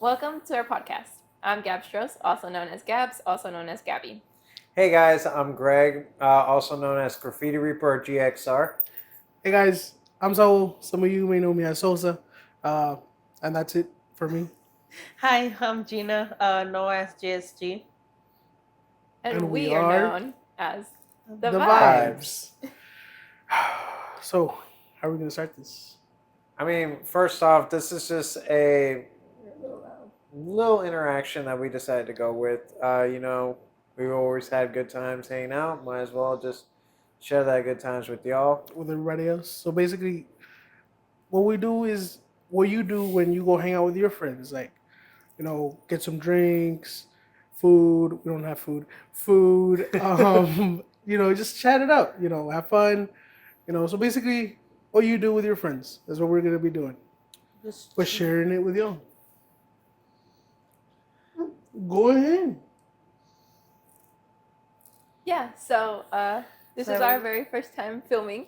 Welcome to our podcast. I'm Gab Strauss, also known as Gabs, also known as Gabby. Hey guys, I'm Greg, also known as Graffiti Reaper or GXR. Hey guys, I'm Saul. Some of you may know me as Sosa, uh, and that's it for me. Hi, I'm Gina, known as JSG. And And we we are are known as The The Vibes. Vibes. So, how are we gonna start this? I mean, first off, this is just a little interaction that we decided to go with. We've always had good times hanging out. Might as well just share that good times with y'all. With everybody else. So basically, what we do is what you do when you go hang out with your friends. Like, get some drinks, food. We don't have food. Food. Just chat it up. Have fun. So basically, what you do with your friends is what we're gonna be doing. Just But sharing it with y'all. Go ahead. Yeah, so this is our very first time filming.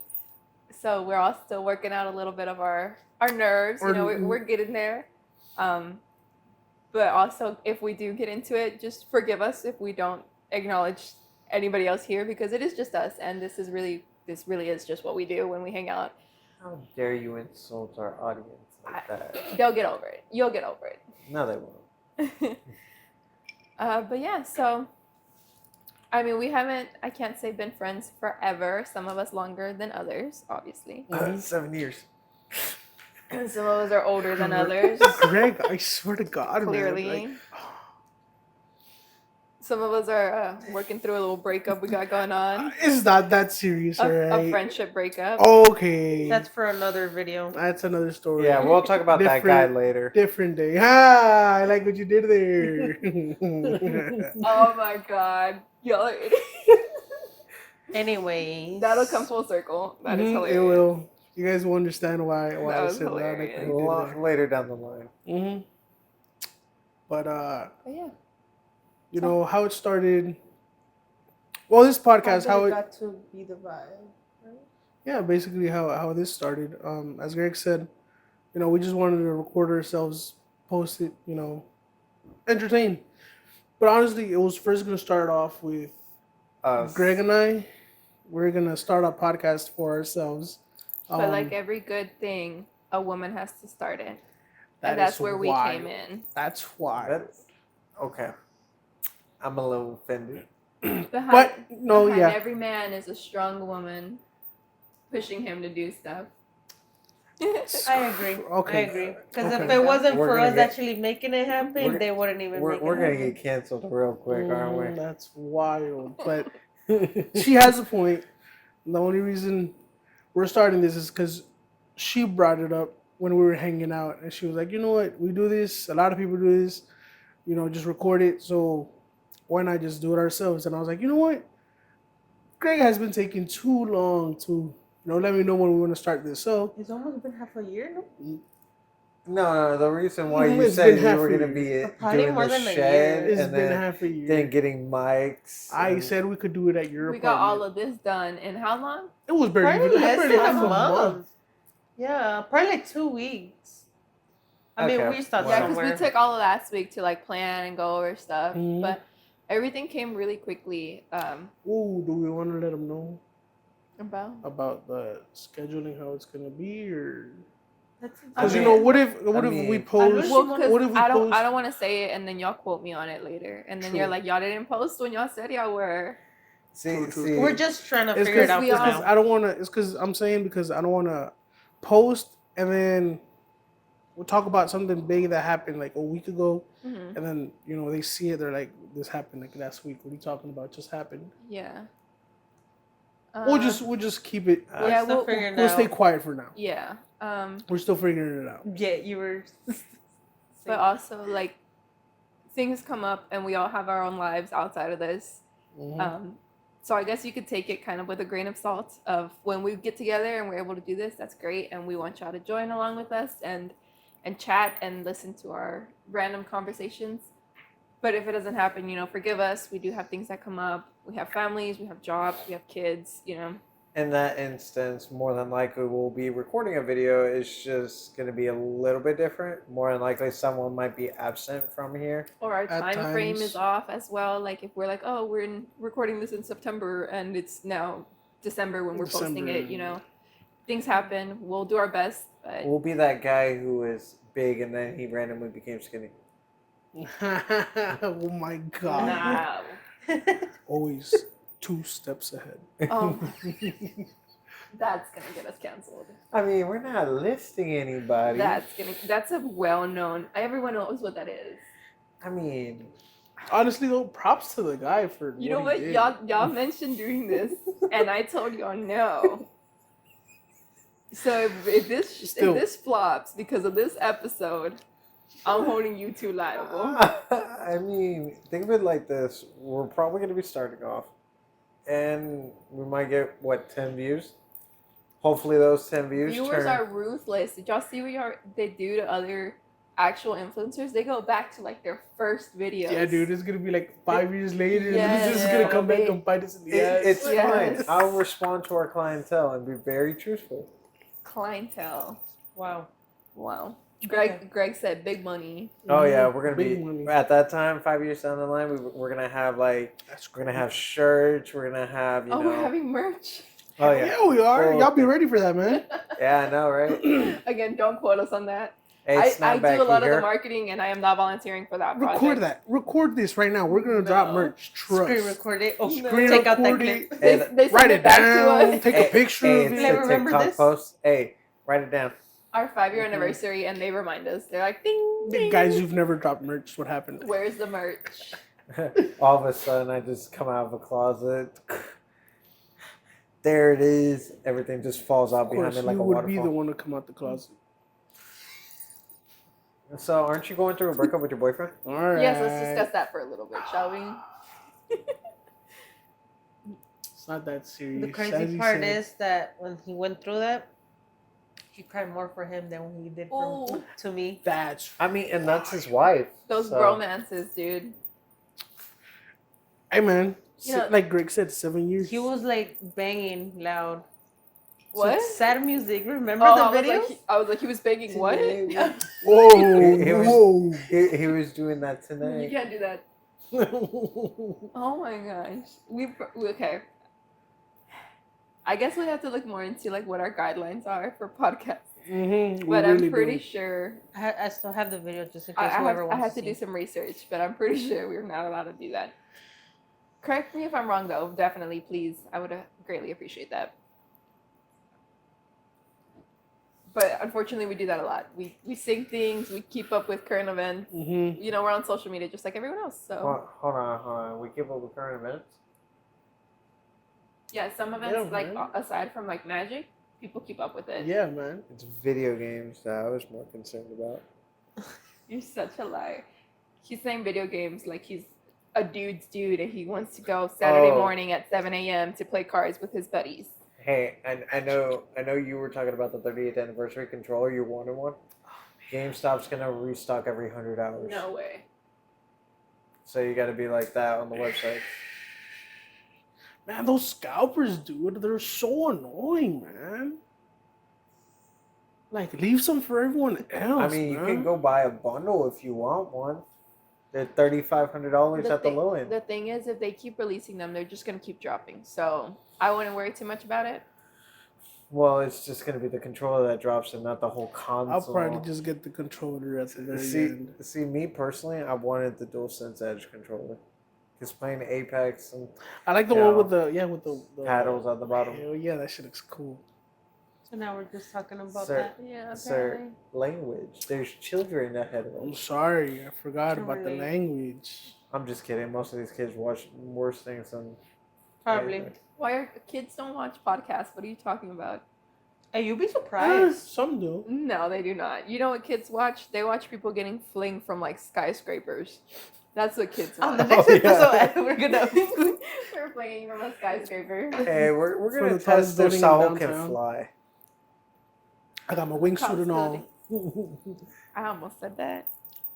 So we're all still working out a little bit of our nerves. We're getting there. But also, if we do get into it, just forgive us if we don't acknowledge anybody else here because it is just us, and this really is just what we do when we hang out. How dare you insult our audience like that? They'll get over it. You'll get over it. No, they won't. But yeah, so I mean, we haven't, I can't say been friends forever. Some of us longer than others, obviously. 7 years. Some of us are older than others, Greg, I swear to God, clearly. man. Some of us are working through a little breakup we got going on. It's not that serious, A alright? friendship breakup. Okay. That's for another video. That's another story. Yeah, we'll talk about that guy later. Different day. Ah, I like what you did there. Oh my God. Y'all are idiots. Anyways. That'll come full circle. That is hilarious. It will. You guys will understand why That I was said that. I like hilarious. what you did there. Later down the line. Mm-hmm. But But yeah. you know how it started. Well, this podcast, how it got to be the vibe. yeah, basically how this started. As Greg said, we just wanted to record ourselves, post it, entertain. But honestly, it was first gonna start off with Greg and I. We're gonna start a podcast for ourselves. But like every good thing, a woman has to start it. And that's where we came in. That's why. Okay. I'm a little offended. But no, behind yeah. every man is a strong woman pushing him to do stuff. I agree. Okay. I agree. Because Okay. if it wasn't We're for gonna us get- actually making it happen, they wouldn't even make it We're gonna happen. get canceled real quick, aren't we? That's wild. But she has a point. The only reason we're starting this is because she brought it up when we were hanging out, and she was like, "You know what? We do this. A lot of people do this. Just record it. So why not just do it ourselves?" And I was like, "You know what? Greg has been taking too long to, let me know when we want to start this." So It's almost been half a year, no? No, the reason why you It's said been you half were a gonna year. be Probably doing more the than a shed year. it's and been then, half a year. then getting mics. I and- said we could do it at your We got all apartment. of this done in how long? It was barely Probably even less barely than half a month. Yeah, probably like 2 weeks. I mean, Okay. we stopped Wow. Yeah, because somewhere. we took all of last week to like plan and go over stuff. Mhm. But everything came really quickly. Ooh, do we want to let them know About the scheduling, how it's gonna be, or That's because mean- what if we mean- post? well, What because if we I don't post? want to say it and then y'all quote me on it later, and then True. you're like, y'all didn't post when y'all said y'all were. See, True, true. see, We're just trying to It's figure it because out we for all- now. I don't want to. It's because I'm saying because I don't want to post and then we'll talk about something big that happened like a week ago, Mhm. and then they see it. They're like, "This happened like last week. What are you talking about? Just happened." Yeah. We'll just keep it. We're yeah, still we'll- figuring We'll out. stay quiet for now. Yeah. We're still figuring it out. Yeah, you were. But also like things come up and we all have our own lives outside of this. Mhm. So I guess you could take it kind of with a grain of salt of when we get together and we're able to do this, that's great. And we want y'all to join along with us and chat and listen to our random conversations. But if it doesn't happen, forgive us. We do have things that come up. We have families, we have jobs, we have kids, in that instance, more than likely we'll be recording a video. It's just going to be a little bit different. More than likely, someone might be absent from here. Or our At time frame times. is off as well. Like if we're like, oh, recording this in September and it's now December when we're posting it, you know, things happen. We'll do our best, but We'll be that guy who is big and then he randomly became skinny. Oh my god. nah. Always 2 steps ahead. Oh, that's gonna get us canceled. I mean, we're not listing anybody. That's a well-known. Everyone knows what that is. I mean, Honestly though, props to the guy for You know he what? did. Y'all mentioned doing this, and I told y'all no. So if this flops because of this episode, I'm holding you two liable. I mean, think of it like this: we're probably going to be starting off, and we might get 10 views. Hopefully, those 10 views. Viewers are ruthless. Did y'all see what they do to other actual influencers? They go back to like their first videos. Yeah, dude, it's gonna be like 5 years later, Yes. and this is gonna come back and bite us in the ass. It's Yes. fine. I'll respond to our clientele and be very truthful. Clientele. Wow. Wow. Okay. Greg said big money. Oh yeah, we're gonna Big be money. at that time. 5 years down the line, we're gonna have we're gonna have shirts. We're gonna have Oh, we're having merch. Oh yeah, Yeah, we are. Oh, Y'all be ready for that, man. yeah, I know, right? Again, don't quote us on that. Hey, I Snapback, do a lot you of the hear? marketing, and I am not volunteering for that project. Record that. Record this right now. We're gonna drop No. merch. Trust. Screen record it. Oh, Screen take out that record clip. it. They, Hey, they send Write it it back down. to us. Take a picture Hey, of it's it. Like, a remember TikTok this? post. Hey, write it down. Our 5-year anniversary, and they remind us. They're like, ding, ding. Guys, you've never dropped merch. What happened? Where's the merch? All of a sudden, I just come out of a closet. There it is. Everything just falls out Of behind course, me like you a would be the waterfall. one to come out the closet. So, aren't you going through a breakup with your boyfriend? All right. Yes, let's discuss that for a little bit, shall we? It's not that serious. The as crazy he part said. is that when he went through that, he cried more for him than he did Ooh. to me. That's. I mean, and that's his wife. Those so. romances, dude. Hey, man. You know- Like Greg said, 7 years. He was like banging loud. What? Sad music. Remember Oh, the I was video? like, I was like, he was begging what? Today Whoa. He was- Whoa. He was doing that You tonight. can't do that. Oh my gosh. Okay. I guess we have to look more into like what our guidelines are for podcasts. Mm-hmm. But I'm pretty sure I still have the video just in case I whoever have wants to to do see. some research, but I'm pretty sure we're not allowed to do that. Correct me if I'm wrong though. Definitely, please. I would greatly appreciate that. But unfortunately, we do that a lot. We sing things. We keep up with current events. Mm-hmm. You know, we're on social media just like everyone else. So Hold on. We keep up with current events. yeah, some events Yeah, like man. aside from like magic, people keep up with it. Yeah, man. It's video games that I was more concerned about. You're such a liar. He's saying video games like he's a dude's dude and he wants to go Saturday Oh. morning at 7 a.m. to play cards with his buddies. Hey, I know you were talking about the 30th anniversary controller. You wanted one. GameStop's gonna restock every 100 hours. No way. So you got to be like that on the website. Man, those scalpers, dude, they're so annoying, man. Like, leave some for everyone else. I mean, you man. can go buy a bundle if you want one. They're $3,500 at the low end. The thing is, if they keep releasing them, they're just gonna keep dropping. So I wouldn't worry too much about it. Well, it's just gonna be the controller that drops and not the whole console. I'll probably just get the controller at the very end. See, me personally, I wanted the DualSense Edge controller. Because playing Apex and I like the Yeah. one with the paddles at the bottom. Hell yeah, that shit looks cool. So now we're just talking about Sir. that. Yeah, Sir, apparently. language. There's children ahead of I'm us. sorry, I forgot Can about the relate. language. I'm just kidding. Most of these kids watch worse things than Probably. anything. Why are kids don't watch podcasts? What are you talking about? Hey, you'd be Eh, surprised. some do. No, they do not. You know what kids watch? They watch people getting flinged from like skyscrapers. That's what kids On watch. the next Oh, yeah. episode, we're gonna. We're flinging from a skyscraper. Hey, we're For gonna the tallest test if building in Saul can downtown. fly. I got my wingsuit and all. I almost said that.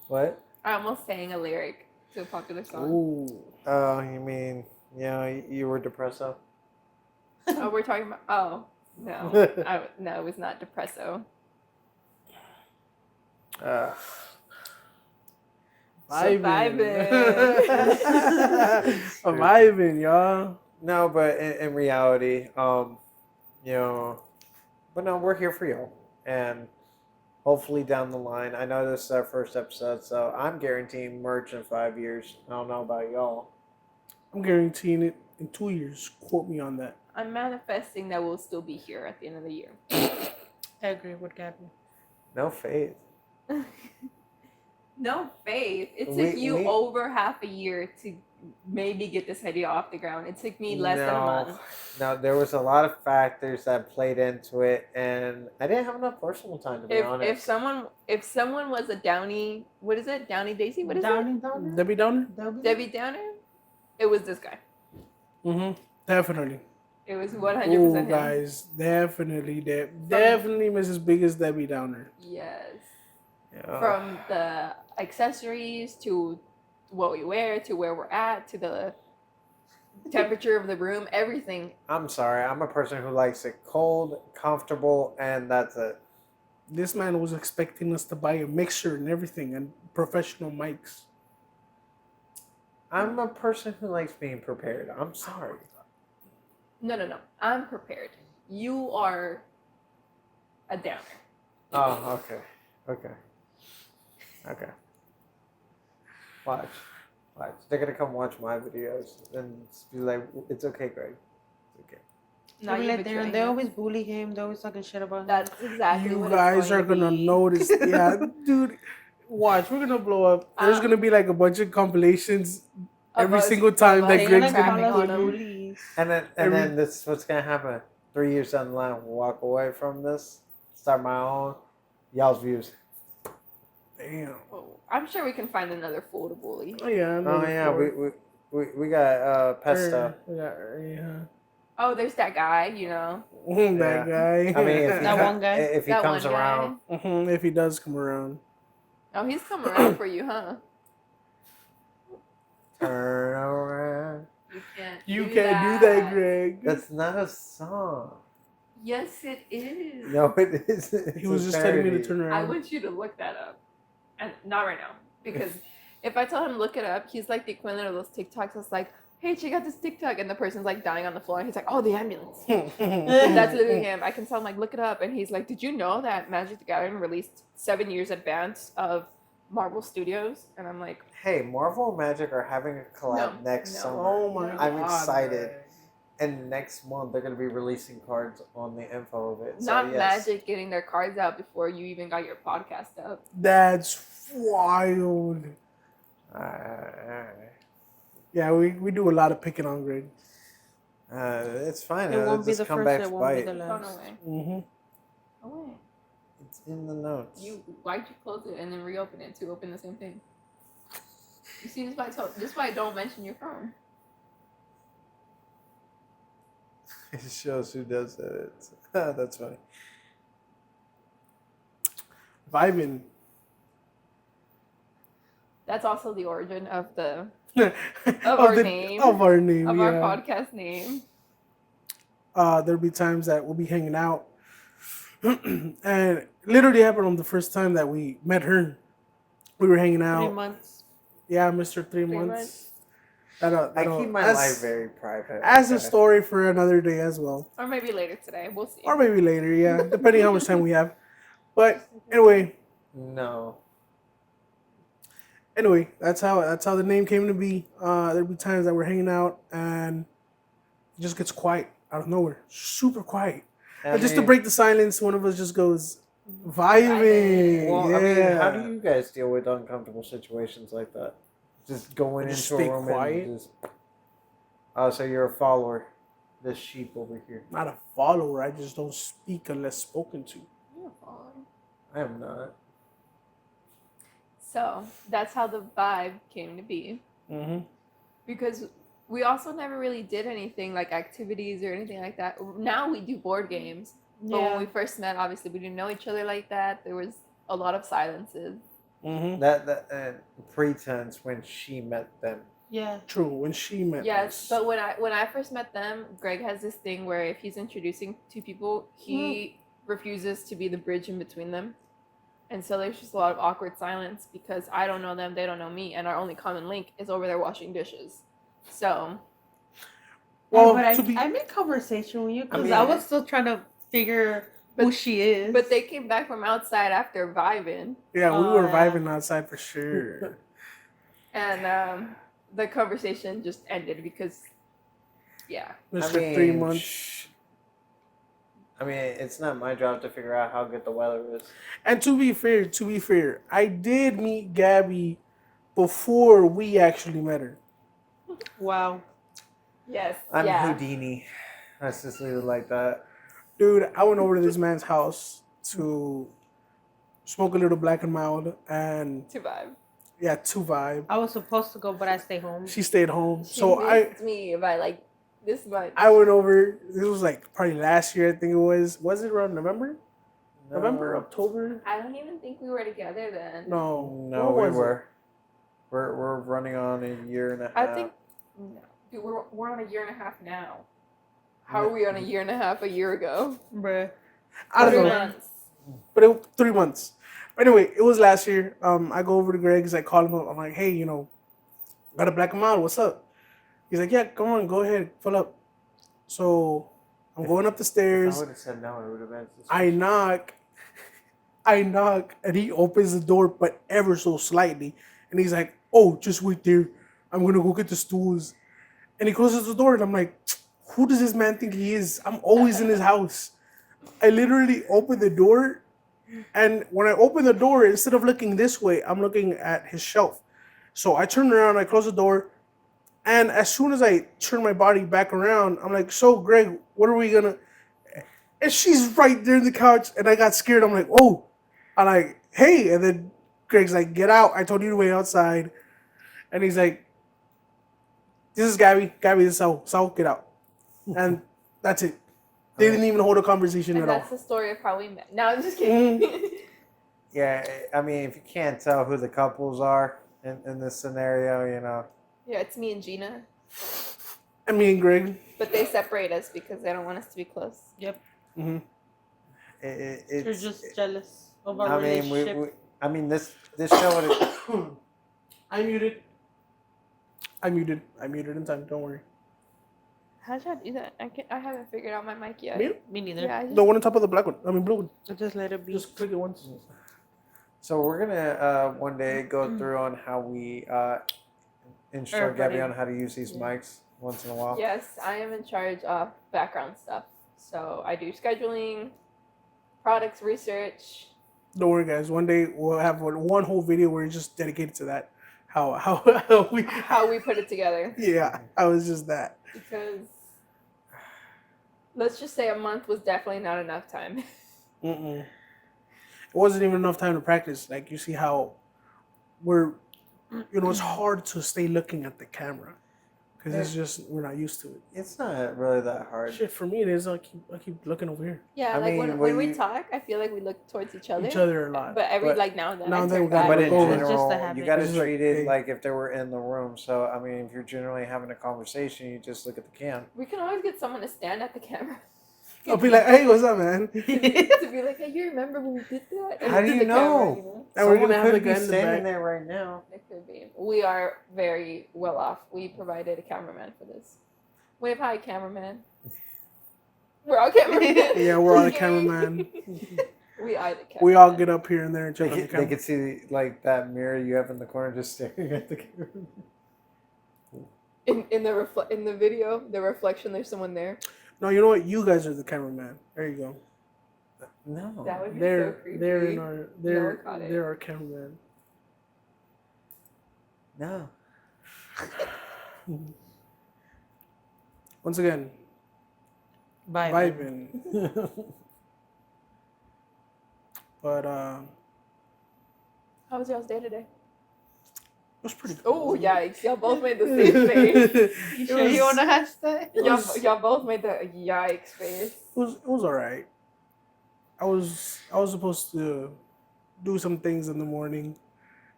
What? I almost sang a lyric to a popular song. Ooh. Oh, you mean you were depressed though? Oh, we're talking about. Oh no, no, it was not Depresso. Uh, Vibing. Vibing. Vibing, y'all. no, but in reality, you know, but no, we're here for y'all, and hopefully down the line. I know this is our first episode, so I'm guaranteeing merch in 5 years. I don't know about y'all. I'm guaranteeing it in 2 years. Quote me on that. I'm manifesting that we'll still be here at the end of the year. I agree with Gabby. No faith. No faith. It took We- you we- over half a year to maybe get this idea off the ground. It took me less than a month. No, there was a lot of factors that played into it, and I didn't have enough personal time to be honest. If someone was a Downey, what is it? Downey Daisy? What is Downer? Downer? Debbie Downer? it? Debbie Downer? It was this guy. Mm-hmm. Definitely. It was 100% Oh, him. guys, definitely definitely Mrs. Biggest Debbie Downer. Yes. Yeah. From the accessories to what we wear to where we're at to the temperature of the room, everything. I'm sorry, I'm a person who likes it cold, comfortable, and that's it. This man was expecting us to buy a mixer and everything and professional mics. I'm a person who likes being prepared. I'm sorry. No. I'm prepared. You are a downer. Oh, okay. Watch. They're gonna come watch my videos and be like, "It's okay, Greg. It's okay." Now you're betraying They us. always bully him. They always talking shit about him. That's exactly You what guys it's going are gonna be. notice. Yeah, dude. Watch, we're gonna blow up. There's gonna be like a bunch of compilations Of every us- single time of that us Greg's crapping gonna on be him. bullies. And Every- then this is what's gonna happen. 3 years down the line, we'll walk away from this, start my own. Y'all's views. Damn. Oh, I'm sure we can find another fool to bully. Oh yeah. Oh yeah, we got Pesto. Yeah. Oh, there's that guy, you know. That guy. I mean, if he, That one guy? if he That comes one guy. around, If he does come around. Oh, he's coming around for you, huh? turn around. You can't. You can't do that, Greg. That's not a song. Yes, it is. No, it isn't. He was just telling me to turn I around. want you to look that up, and not right now, because if I tell him to look it up, he's like the equivalent of those TikToks. That's like, hey, check out this TikTok, and the person's like dying on the floor, and he's like, oh, the ambulance. That's literally him. I can tell him like, look it up, and he's like, did you know that Magic the Gathering released 7 years advance of Marvel Studios? And I'm like, Hey, Marvel and Magic are having a collab next no. summer. Oh my god. I'm excited. Greg. And next month they're gonna be releasing cards on the info of it. So, not yes. Magic getting their cards out before you even got your podcast up. That's wild. Yeah, we do a lot of picking on Greg. It's fine. It won't be This the first, comeback's it won't be bite. the Oh, no last. way. Mm-hmm. Oh, way. It's in the notes. Why'd you close it and then reopen it to open the same thing? You see, this is why I don't mention your phone. It shows who does it. That's funny. Vibin. That's also the origin of the of our name. Of our name. of yeah. our podcast name. There'll be times that we'll be hanging out. And it literally happened on the first time that we met her. We were hanging 3 out. months. Yeah, Mr. 3 3 months. months. I keep my life very private. As a okay? story for another day as well. Or maybe later today. We'll see. Or maybe later, yeah. Depending how much time we have. But anyway, No. that's how the name came to be. There'll be times that we're hanging out and it just gets quiet out of nowhere. Super quiet. And just to break the silence, one of us just goes vibing. Well, yeah. I mean, how do you guys deal with uncomfortable situations like that? Just going Just into stay a room quiet? and just. Oh, so you're a follower. This sheep over here. Not a follower. I just don't speak unless spoken to. You're fine. I am not. So that's how the vibe came to be. Mm-hmm. Because we also never really did anything like activities or anything like that. Now we do board games. But when we first met, obviously we didn't know each other like that. There was a lot of silences. Mm-hmm. That pretense when she met them. Yeah. True, when she met Yes, us. but when I first met them, Greg has this thing where if he's introducing two people, he refuses to be the bridge in between them. And so there's just a lot of awkward silence because I don't know them, they don't know me, and our only common link is over there washing dishes. So, Well, but to be I made conversation with you because mean- I was still trying to figure who she is. but they came back from outside after vibing, yeah, we Oh, were yeah. vibing outside for sure. and the conversation just ended because, yeah. Just for 3 months. I mean, it's not my job to figure out how good the weather is. And to be fair, I did meet Gabby before we actually met her. Wow. Yes. I'm yeah. Houdini. Let's just leave it like that. Dude, I went over to this man's house to smoke a little black and mild and To vibe. yeah, to vibe. I was supposed to go, but I stayed home. She stayed home. She So missed me by like this much. I went over, this was like probably last year, I think it was. Was it around November? No. November, October? I don't even think we were together then. No. No, What we was it? were. We're running on a year and a half. I think no. Dude, we're on a year and a half now. How are we on a year and a half a year ago? Bruh. I don't 3 know. months. But it 3 months. But anyway, it was last year. I go over to Greg's, I call him up. I'm like, hey, you know, got a black and mild. What's up? He's like, yeah, come on, go ahead, fill up. So I'm going up the If I stairs. would have said no, it would have been. I knock, and he opens the door, but ever so slightly. And he's like, oh, just wait there. I'm going to go get the stools. And he closes the door, and I'm like, who does this man think he is? I'm always in his house. I literally open the door, and when I open the door, instead of looking this way, I'm looking at his shelf. So I turn around, I close the door, and as soon as I turn my body back around, I'm like, so Greg, what are we gonna? And she's right there in the couch, and I got scared. I'm like, oh, I'm like, hey, and then Greg's like, get out. I told you to wait outside, and he's like, this is Gabby. Gabby, this is Saul, get out, and that's it. They didn't even hold a conversation And at all. that's the story of how we met. No, I'm just kidding. Yeah, I mean, if you can't tell who the couples are in this scenario, you know. Yeah, it's me and Gina. And me and Greg. But they separate us because they don't want us to be close. Yep. Mm-hmm. You're It's. just jealous of our I mean, relationship. I mean, this show would. I muted. I muted in time. Don't worry. How should I do that? I haven't figured out my mic yet. Mute? Me neither. Yeah, I just, The one on top of the black one. I mean, blue one. I just let it be. Just click it once. So we're gonna one day go through on how we instruct Everybody. Gabby on how to use these Yeah. mics once in a while. yes, I am in charge of background stuff. So I do scheduling, products research. Don't worry, guys. One day we'll have one whole video where it's just dedicated to that. How we. How we put it together. Yeah, I was just that. Because let's just say a month was definitely not enough time. Mm-mm. It wasn't even enough time to practice. Like you see how we're, it's hard to stay looking at the camera because it's just we're not used to it. It's not really that hard. Shit, for me it is. I keep looking over here. Yeah, I like mean, when when we you- talk, I feel like we look towards each other. Each other a lot. But But like now and then. now I and then turn we gotta back. But in look over. It's just a general, habit. you gotta It's just like, treat it hey. like if they were in the room. So I mean, if you're generally having a conversation, you just look at the cam. We can always get someone to stand at the camera. I'll be like, hey, what's up, man? to be like, hey, you remember when we did that? And How we do did you the camera, know? And we're Someone gonna have could the be guy in the standing back. there right now. It could be. We are very well off. We provided a cameraman for this. We have hired cameraman. We're all cameramen. Yeah, we're all the cameraman. We are the cameraman. We all get up here and there and They check on the could, camera. they could see like that mirror you have in the corner, just staring at the camera. in the video, the reflection. There's someone there. No, you know what? You guys are the cameraman. There you go. No. That would be so They're creepy. they're in our No they're one caught it. they're our cameraman. No. Once again, Bye. vibing. But How was y'all's day today? it was pretty. Oh yikes! Y'all both made the same face. You It sure you was- want to hashtag? Y'all both made the yikes face. It was all right. I was supposed to do some things in the morning.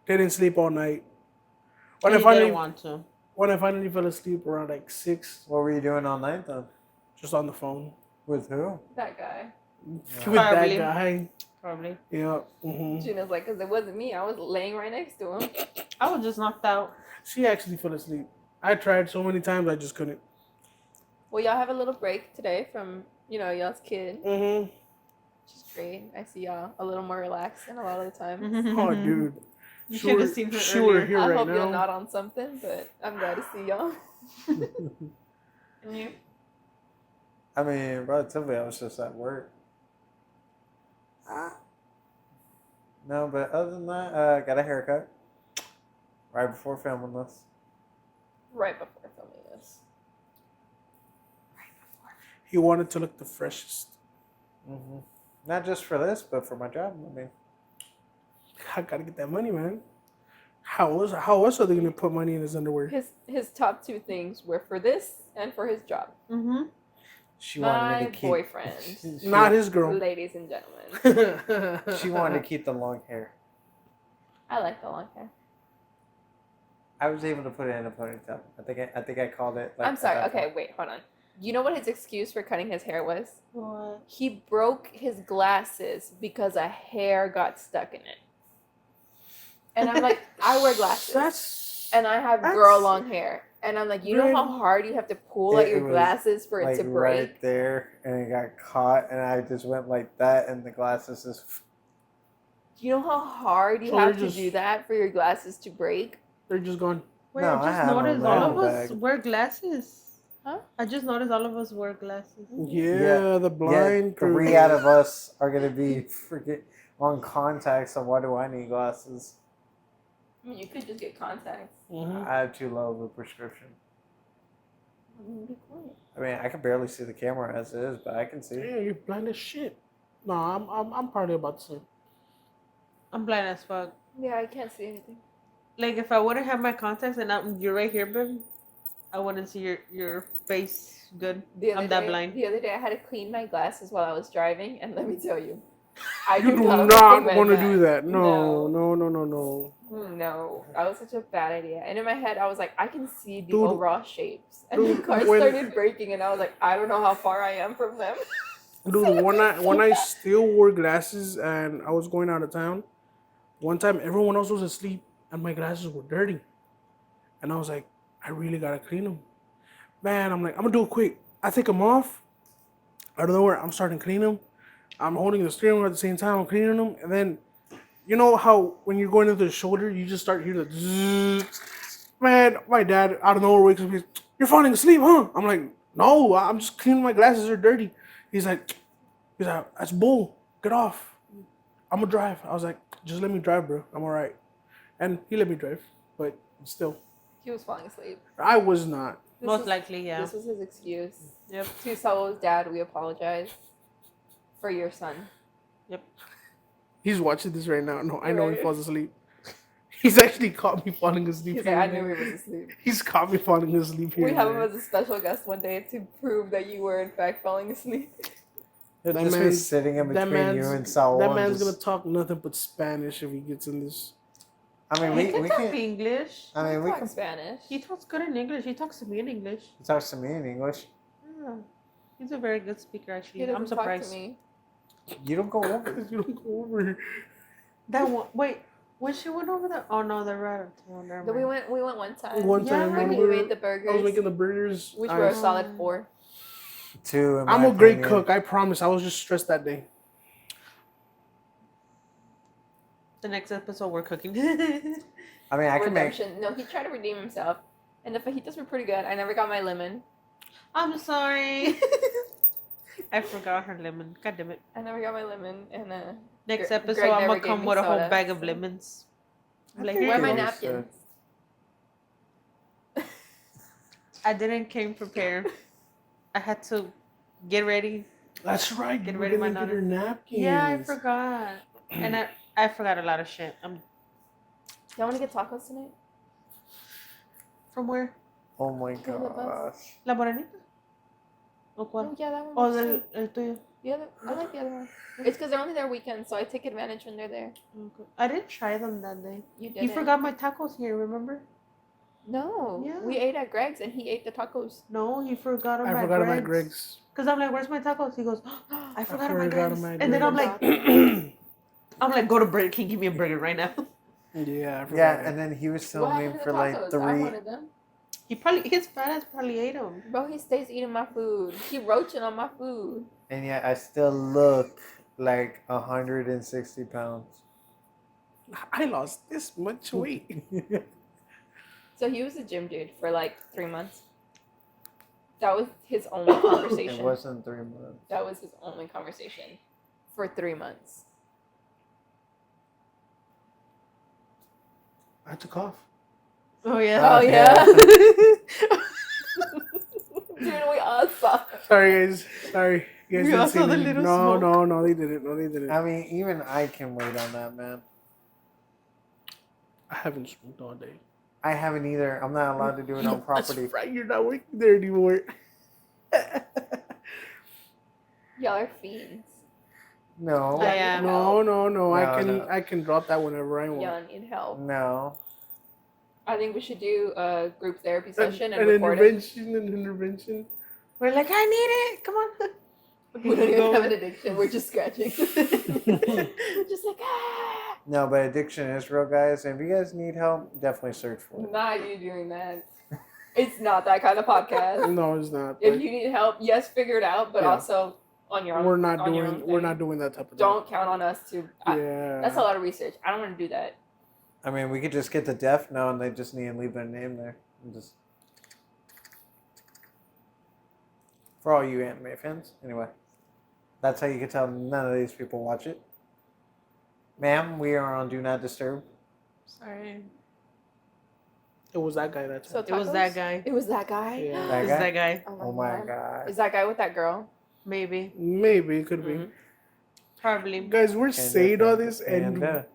Didn't sleep all night. When And I you finally didn't want to. when I finally fell asleep around like 6, What were you doing all night then? just on the phone With who? That guy. with Probably. that guy. Probably. Yeah. Hmm. Gina's like, because it wasn't me. I was laying right next to him. I was just knocked out. She actually fell asleep. I tried so many times, I just couldn't. Well, y'all have a little break today from, y'all's kid, Mm-hmm. which is great. I see y'all a little more relaxed than a lot of the time. Oh, dude. You She should were- have seen her she were earlier. here I right hope you're now. not on something, but I'm glad to see y'all. And you? I mean, relatively, I was just at work. No, but other than that, got a haircut right before filming this. Right before filming this. He wanted to look the freshest. Mm-hmm. Not just for this, but for my job. I mean, I gotta get that money, man. How else are they gonna put money in his underwear? His top two things were for this and for his job. Mm-hmm. she wanted me My to keep. boyfriend. she, Not his girl. Ladies and gentlemen. She wanted to keep the long hair. I like the long hair. I was able to put it in a ponytail. I think I called it. Like, I'm sorry. at that Okay, point. wait, hold on. You know what his excuse for cutting his hair was? What? He broke his glasses because a hair got stuck in it. And I'm like, I wear glasses. That's And I have That's- girl long hair. And I'm like, you know how Really? hard you have to pull out It your was, glasses for it Like to break? right there, and it got caught, and I just went like that, and the glasses just. Do you know how hard you So have you're to just- do that for your glasses to break? they're just gone. Wait, No, I I just have 'em noticed right all in of the us bag. wear glasses. Huh? I just noticed all of us wear glasses. Yeah, the blind. Yeah, 3 out of us are gonna be freaking on contacts. So why do I need glasses? I mean, you could just get contacts. Mhm. I have too low of a prescription. I mean, I can barely see the camera as it is, but I can see. Yeah, you're blind as shit. No, I'm probably about to say. I'm blind as fuck. Yeah, I can't see anything. Like if I wouldn't have my contacts and you're right here, babe, I wouldn't see your face good. I'm that blind. The other day, I had to clean my glasses while I was driving, and let me tell you, I You do not not recommend want to do that. No. No. No, that was such a bad idea. And in my head, I was like, I can see the Dude. overall shapes. And the Dude, car when- started breaking, and I was like, I don't know how far I am from them. Dude, when I still wore glasses and I was going out of town, one time everyone else was asleep and my glasses were dirty, and I was like, I really gotta clean them. Man, I'm like, I'm gonna do it quick. I take them off. Out of nowhere, I'm starting to clean them. I'm holding the steering wheel at the same time. I'm cleaning them, and then, you know how when you're going into the shoulder, you just start hearing the zzz. Man, my dad out of nowhere wakes up. He's, "You're falling asleep, huh?" I'm like, "No, I'm just cleaning my glasses. They're dirty." He's like, "That's bull. Get off. I'm gonna drive." I was like, "Just let me drive, bro. I'm all right." And he let me drive, but still, He was falling asleep. I was not. Most likely, yeah. This was his excuse. Yep. To Saul's dad, we apologize for your son. Yep. He's watching this right now. No, I know he Right. falls asleep. He's actually caught me falling asleep. He's here like, I and knew there. he was asleep. He's caught me falling asleep here. We and have him there. as a special guest one day to prove that you were in fact falling asleep. He'll That just be man's- sitting in that between you man's- and Saul. That and man's just, gonna talk nothing but Spanish if he gets in this. I mean, He can we talk can. English. I mean, we Talk can. Spanish. He talks good in English. He talks to me in English. He talks to me in English. Yeah. He's a very good speaker, He actually. doesn't I'm talk to surprised. me. You don't go over. Because you don't go over. That one. Wait, when she went over there? Oh no, they're right up to never But we mind. went one time. One Yeah, time when when we we made the I burgers, was making the burgers. which I- were a solid 4. 2. In I'm my a great opinion. cook. I promise. I was just stressed that day. The next episode, we're cooking. I mean, I can make. Redemption. No, he tried to redeem himself, and the fajitas were pretty good. I never got my lemon. I'm sorry. I forgot her lemon. God damn it. I never got my lemon, and Next Greg episode, never I'm gonna gave come me with a whole soda, bag of so- lemons. I'm I like, think where are my you here. used to- napkins? I didn't came prepared. I had to get ready. That's right. Get You ready, were my gonna get daughter. her napkins. Yeah, I forgot. And I forgot a lot of shit. Y'all want to get tacos tonight? From where? Oh my Go to the bus. gosh. La Morenita? ¿O Oh cuál? yeah, that one. O was del good. el tuyo? The other, I like the other one. It's because they're only there weekends, so I take advantage when they're there. Okay. I didn't try them that day. You did. You forgot my tacos here, remember? No, Yeah. we ate at Greg's and he ate the tacos. No, he forgot I about forgot about Greg's. Greg's. Cause I'm like, where's my tacos? He goes, I forgot about forgot Greg's. about And then I'm like, Greg's. I'm like, go to Burger King, give me a burger right now. Yeah, I forgot. Yeah, and then he was What filming happened to for the like tacos? I 3. wanted them. His fat ass probably ate them. Bro, he stays eating my food. He roaching on my food. And yet I still look like 160 pounds. I lost this much weight. So he was a gym dude for like 3 months. That was his only conversation. It wasn't 3 months. That was his only conversation for 3 months. I took off. Oh yeah. Oh, yeah. Dude, we all saw. Sorry, guys. Sorry. You guys We didn't all see saw the me. little No, smoke. no, they didn't. No, they didn't. I mean, even I can wait on that, man. I haven't smoked all day. I haven't either. I'm not allowed to do it on property. That's right. You're not working there anymore. Y'all are fiends. No. I am. No. No, I can drop that whenever I want. Y'all need help. No. I think we should do a group therapy An session and record it. intervention. We're like, I need it. Come on. We don't even have an addiction. We're just scratching. We're just like, ah. No, but addiction is real, guys. And if you guys need help, definitely search for it. Not you doing that. It's not that kind of podcast. No, it's not. If but you need help, yes, figure it out, but Yeah. also on your own. we're not on your own doing. We're thing. not doing that type of thing. Don't count on us to. Yeah. That's a lot of research. I don't want to do that. I mean, we could just get the deaf now and they just need to leave their name there. And just... For all you anime fans. Anyway. That's how you can tell none of these people watch it. Ma'am, we are on Do Not Disturb. Sorry. It was that guy. That's So It was that guy. It was that guy. Yeah. That It's guy? that guy. Oh my god. Is that guy with that girl? Maybe. maybe it could be. Mhm. Probably. Guys, we're saying all this and this.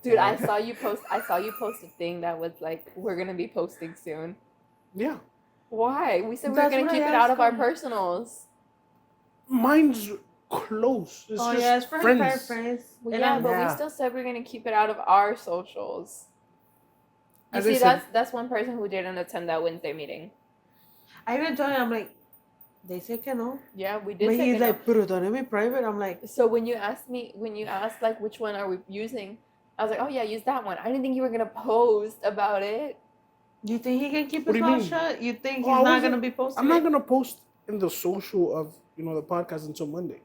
Dude, I saw you post. I saw you post a thing that was like, "We're gonna be posting soon." Yeah, Why? We said we were That's gonna what keep I it out of our asked him. personals. mine's close. It's Oh just yeah, it's for friends. her friends. Well, And yeah, I'm- but Yeah. we still said we're gonna keep it out of our socials. You As I see, said- that's one person who didn't attend that Wednesday meeting. I even told him, I'm like, they say que no. Yeah, we did. But say he's que no. like, pero dame private. I'm like, So when you asked like which one are we using, I was like, oh yeah, use that one. I didn't think you were gonna post about it. you think he can keep What his do you mouth mean? shut? You think Oh, he's I not wasn't- gonna be posting? I'm not it? gonna post in the social of the podcast until Monday.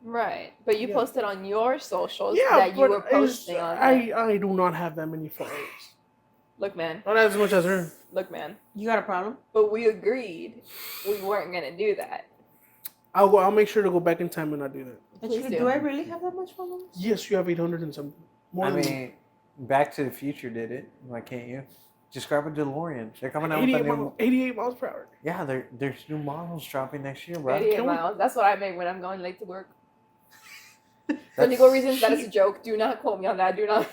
Right, but you Yeah. posted on your socials Yeah, that you but were posting on. there. I do not have that many followers. Look, man. Not as much as her. Look, man. You got a problem? But we agreed we weren't gonna do that. I'll make sure to go back in time and not do that. Please Actually, do. do I really have that much followers? Yes, you have 800 and something. More I than me. mean, Back to the Future did it. Why can't you? Just grab a DeLorean. They're coming out with a 88 new. miles per hour. Yeah, there's new models dropping next year, bro. 88 Can we- miles. That's what I make when I'm going late to work. For That's- legal reasons, that is a joke. Do not quote me on that. Do not.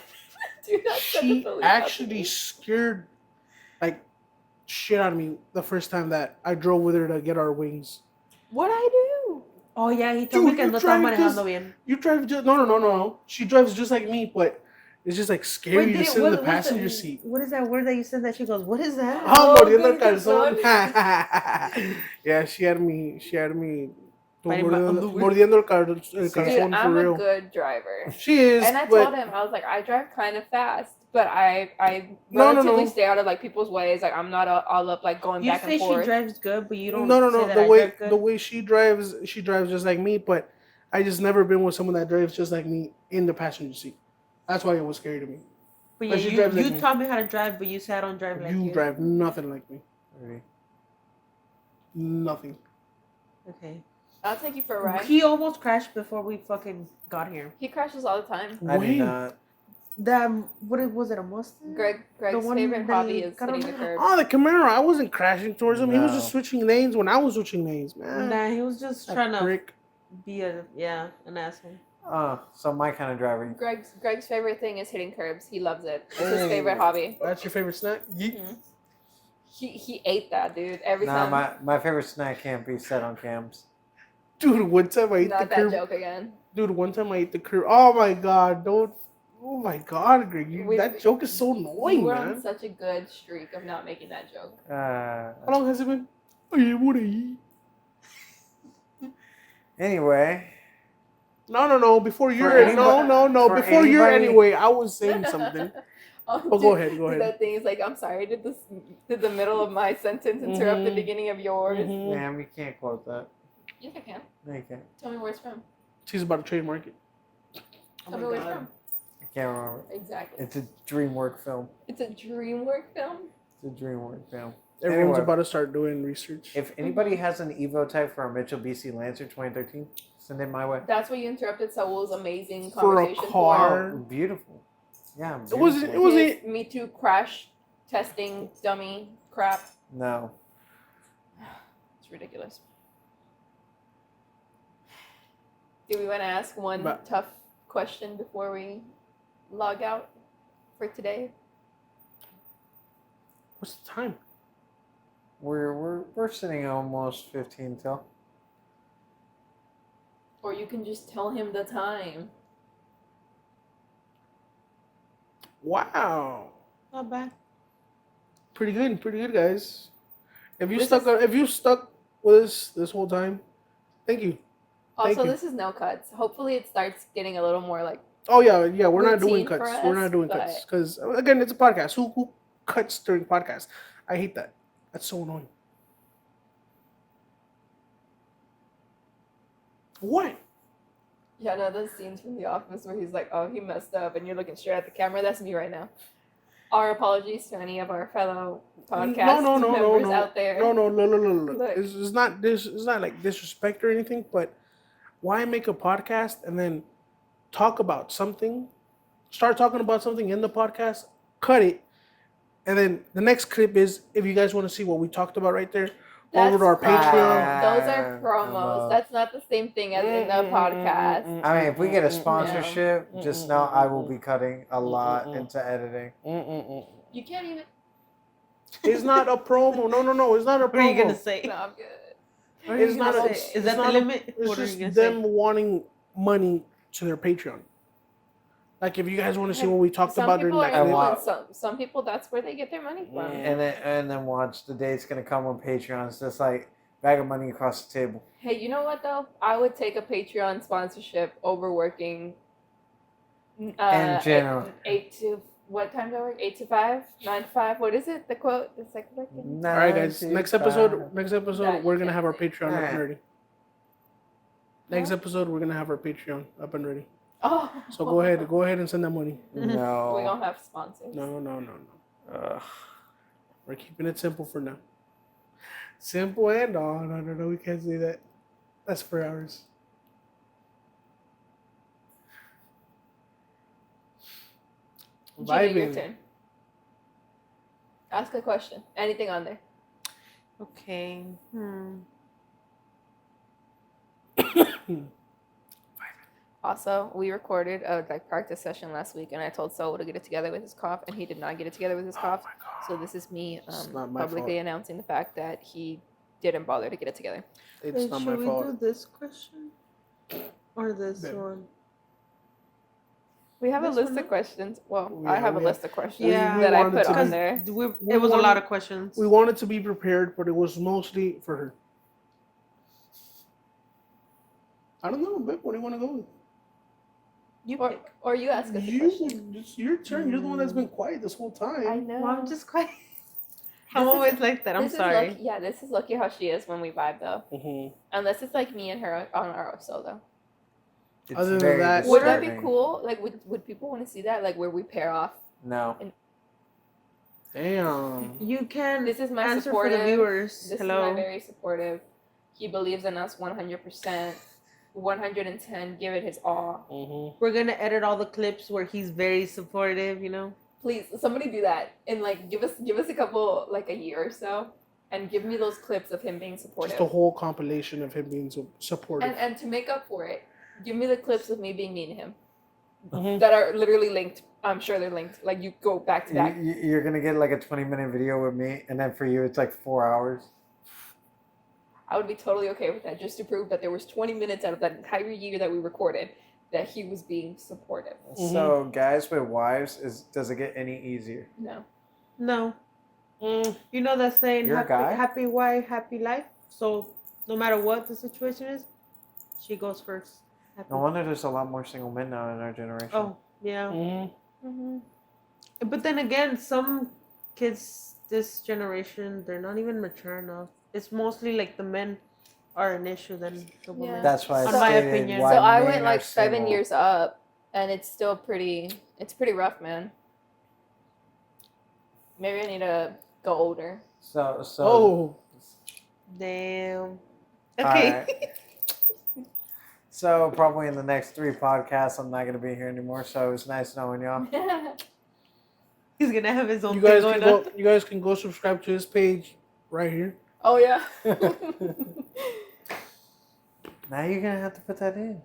Do not. send the She police after actually me. scared like shit out of me the first time that I drove with her to get our wings. What I do? Oh yeah, he told Dude, me que you no drive estaba this- manejando bien. You drive just no. She drives just like me, but it's just like scary to did- sit in the what's passenger seat. What is that word that you said that she goes, what is that? Oh, Oh, mordiendo el good calzón. Yeah, she had me Biting my underwear. mordiendo el Dude, calzón for I'm a real. good driver. She is, And I but told him, I was like, I drive kind of fast, but I No, relatively no. stay out of like people's ways. Like I'm not all up like going You back say and she forth. drives good, but you don't no. say that The I way drive good? the way she drives just like me. But I just never been with someone that drives just like me in the passenger seat. That's why it was scary to me. But but yeah, she drives like you me. taught me how to drive, but you say I don't drive like you. You drive nothing like me. Really? Nothing. Okay. I'll take you for a ride. He almost crashed before we fucking got here. He crashes all the time. I When? did not. That was it a Mustang? Greg's one favorite that hobby he is got sitting on the the- curb. Oh, the Camaro. I wasn't crashing towards him. He was No. just switching lanes when I was switching lanes, man. Nah, he was just That trying to prick. be an asshole. So my kind of driving. Greg's favorite thing is hitting curbs. He loves it. It's his Oh. favorite hobby. That's your favorite snack? He ate that, dude. Every Nah, time. my favorite snack can't be set on cams. Dude, one time I ate Not the that curb. joke again. Dude, one time I ate the curb. Oh my god, don't. Oh my God, Greg! That joke is so annoying, We're on man. such a good streak of not making that joke. How long has it been? Oh, yeah, what are you? Anyway, No. Before For you're anybody- no. for Before you're anybody- anyway, I was saying something. Oh, go ahead. Did that thing is like, I'm sorry. Did the middle of my sentence interrupt the Mhm. beginning of yours? Mhm. ma'am, you can't quote that. Yes, I can. No, you can't. Tell me where it's from. She's about to trademark it. Tell me where it's from. I can't remember. Exactly. It's a DreamWorks film. It's a DreamWorks film. It's a DreamWorks film. Everyone's Anyway. about to start doing research. If anybody has an Evo type for a Mitsubishi Lancer 2013, send it my way. That's what you interrupted Saul's amazing For a conversation car. Oh, beautiful. Yeah, It wasn't- beautiful. it wasn't- His Me Too crash testing dummy crap. No. It's ridiculous. Do we want to ask one But- tough question before we log out for today? What's the time? We're sitting almost 15 till. Or you can just tell him the time. Wow. Not bad. Pretty good, guys. If you This stuck with us this whole time, thank you. Also, you. this is no cuts. Hopefully, it starts getting a little more like. Oh yeah. We're not doing Routine for cuts. We're us, not doing but- cuts because again, it's a podcast. Who cuts during podcasts? I hate that. That's so annoying. What? Yeah, no, those scenes from The Office where he's like, "Oh, he messed up," and you're looking straight at the camera. That's me right now. Our apologies to any of our fellow podcast members out there. No. Look. It's not this. It's not like disrespect or anything. But why make a podcast and then talk about something? Start talking about something in the podcast. Cut it, and then the next clip is if you guys want to see what we talked about right there. Over to our promo. Patreon. Those are promos. That's not the same thing as in the podcast. I mean, if we get a sponsorship, just know I will be cutting a lot into editing. You can't even. It's not a promo. No. It's not a promo. What are you gonna say? No, I'm good. What are you It's gonna not a- say? Is it's that the not a- limit? It's What are you just gonna them say? wanting money to their Patreon. Like if you guys want to see what we talked Some about during people that are clip. Wow. influenced. Some people, that's where they get their money from. And then watch the day's gonna come on Patreon. It's just like bag of money across the table. Hey, you know what though? I would take a Patreon sponsorship over working. In general. Eight to what time do I work? 8 to 5, 9 to 5. What is it? The quote. The second working. All right, guys. Next episode, That we're you gonna have our can't Patreon up and Alright. ready. Next Huh? episode, we're gonna have our Patreon up and ready. Oh. So go ahead and send that money. We No. don't have sponsors. No. Ugh. We're keeping it simple for now. Simple and all. No. We can't say that. That's for hours. Gina, your Vibing. turn. Ask a question. Anything on there. Okay. Also, we recorded a practice session last week, and I told Saul to get it together with his cough, and he did not get it together with his cough. Oh my God. So this is me It's not my publicly fault. announcing the fact that he didn't bother to get it together. It's not my should we fault. do this question or this Babe. one? We have a This list one, of no? questions. Well, Yeah, I have a we list of questions Yeah. that we I wanted put to- on there. It was We a lot wanted- of questions. We wanted to be prepared, but it was mostly for her. I don't know, babe. What do you want to go with? You Or, pick. or you ask us a You, question. it's your turn. You're the one that's been quiet this whole time. I know. Well, I'm just quiet. I'm This is- always like that. I'm This is sorry. lucky- yeah, this is lucky how she is when we vibe though. Mhm. Unless it's like me and her on our solo. It's Other than very that- Would that be disturbing. cool? Like, would people want to see that? Like, where we pair off? No. Damn. You can This is my answer for supportive. the viewers. This Hello. is my very supportive. He believes in us 100%. 110. Give it his all. Mm-hmm. We're gonna edit all the clips where he's very supportive. You know. Please, somebody do that and like give us a couple like a year or so, and give me those clips of him being supportive. Just a whole compilation of him being so supportive. And to make up for it, give me the clips of me being mean to him Mhm. that are literally linked. I'm sure they're linked. Like you go back to back. You're gonna get like a 20-minute video with me, and then for you it's like 4 hours. I would be totally okay with that, just to prove that there was 20 minutes out of that entire year that we recorded that he was being supportive. So, guys with wives, does it get any easier? No. No. Mm. You know that saying, You're a guy? happy wife, happy life? So no matter what the situation is, she goes first. Happy. No wonder there's a lot more single men now in our generation. Oh, yeah. Mm-hmm. But then again, some kids this generation, they're not even mature enough. It's mostly like the men are an issue than the women. Yeah. That's why I On my stated opinion. why So I men went are like 7 single. years up, and it's still it's pretty rough, man. Maybe I need to go older. So Oh, Damn. Okay. Alright. So probably in the next 3 podcasts, I'm not gonna be here anymore. So it's nice knowing y'all. He's gonna have his own you thing guys going can on. go. You guys can go subscribe to his page right here. Oh yeah. Now you're gonna have to put that in.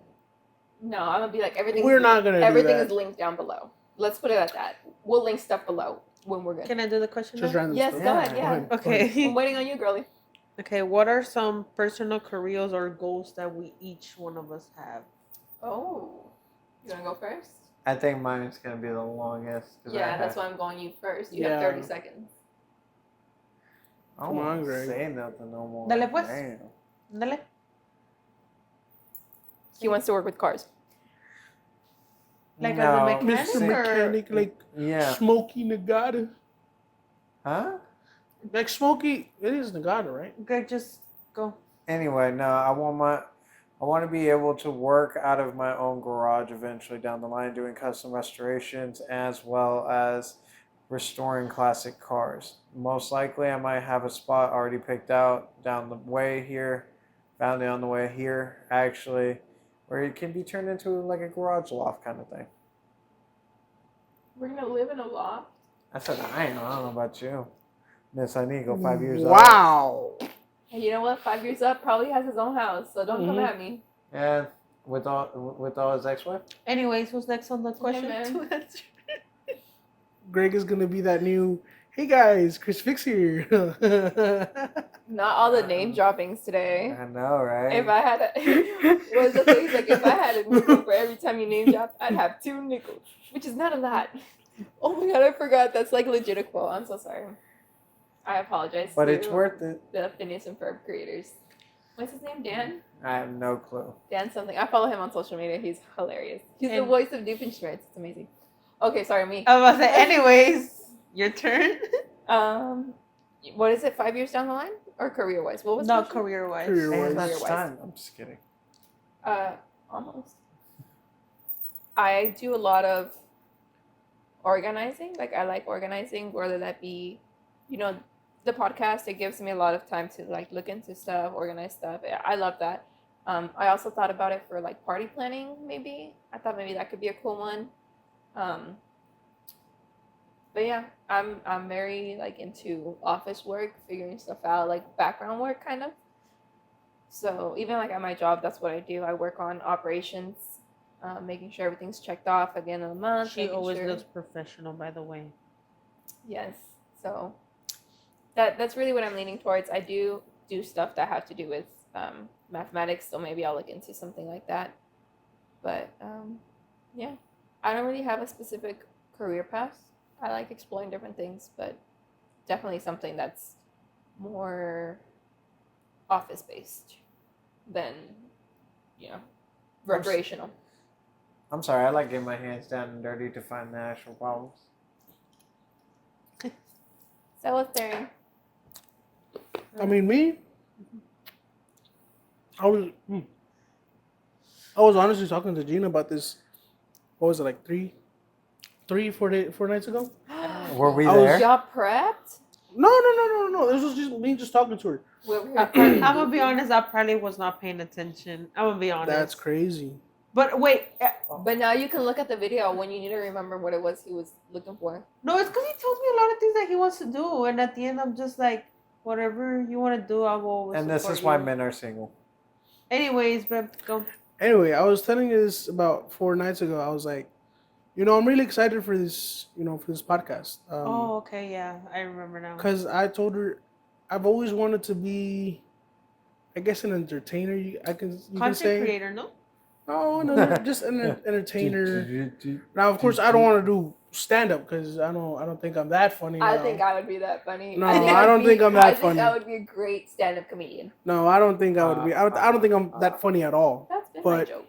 No, I'm gonna be like everything. We're not gonna do Everything that. is linked down below. Let's put it at that. We'll link stuff below when we're good. Can I do the question Just now? random Yes, stuff. go ahead. Yeah. Yeah. Go ahead. Okay. I'm waiting on you, girly. Okay, what are some personal careers or goals that we each one of us have? Oh, you wanna go first? I think mine's gonna be the longest. Yeah, that's why I'm going you first. You Yeah. have 30 seconds. I Come don't on, wanna Greg. say nothing no more. Dale, pues. Damn. Dale. He wants to work with cars. Like as a No, mechanic? Mr. say- Mechanic, like Yeah. Smokey Nagata. Huh? Like Smokey, it is Nagata, right? Okay, just go. Anyway, no, I want to be able to work out of my own garage eventually down the line, doing custom restorations as well as restoring classic cars. Most likely, I might have a spot already picked out down the way here, found it on the way here, actually, where it can be turned into like a garage loft kind of thing. We're gonna live in a loft. I said I am. I don't know about you. Miss, I need to go 5 years up. Wow. And you know what? 5 years up probably has his own house, so don't come Mhm. at me. Yeah, with all his ex-wife. Anyways, who's next on the question man. to answer? Greg is gonna be that new. Hey guys, Chris Fix here. Not all the name droppings today. I know, right? If I had what was the thing? Like if I had a nickel for every time you name drop, I'd have 2 nickels, which is not a lot. Oh my god, I forgot. That's like legit a quote. I'm so sorry. I apologize. But to it's worth it. the Phineas and Ferb creators. What's his name? Dan? I have no clue. Dan something. I follow him on social media. He's hilarious. He's the And- voice of Doofenshmirtz. It's amazing. Okay, sorry, me. I was about to say, anyways, your turn. What is it? 5 years down the line or career wise? What was No, the question? career wise. Career Hey, wise. that's Career-wise. time. I'm just kidding. Almost. I do a lot of organizing. Like I like organizing, whether that be, the podcast. It gives me a lot of time to like look into stuff, organize stuff. I love that. I also thought about it for like party planning. Maybe I thought maybe that could be a cool one. But yeah, I'm very like into office work, figuring stuff out, like background work kind of. So even like at my job, that's what I do. I work on operations, making sure everything's checked off at the end of the month. She making always sure... looks professional, by the way. Yes. So that's really what I'm leaning towards. I do stuff that have to do with mathematics, so maybe I'll look into something like that. But yeah, I don't really have a specific career path. I like exploring different things, but definitely something that's more office based than recreational. I'm sorry. I like getting my hands down and dirty to find the actual problems. So what's there? I mean, me. I was honestly talking to Gina about this. What was it, like 4 nights ago? Were we I was- there? Y'all prepped? No. This was just me just talking to her. I'm gonna be honest. I probably was not paying attention. I'm gonna be honest. That's crazy. But wait, But now you can look at the video when you need to remember what it was he was looking for. no, it's because he tells me a lot of things that he wants to do, and at the end, I'm just like, whatever you want to do, I will always. And this support is why you. men are single. Anyways, but go. Anyway, I was telling you this about 4 nights ago. I was like, I'm really excited for this, for this podcast. Oh, okay, yeah, I remember now. Because I told her I've always wanted to be, I guess, an entertainer. You can Content say. creator, no? No, just an entertainer. Now, of course, I don't want to do stand up because I don't think I'm that funny. I now. think I would be that funny. No, think I I'd don't be- think I'm that I think funny. I would be a great stand-up comedian. No, I don't think I would be. I don't think I'm that funny at all. That's been my But joke.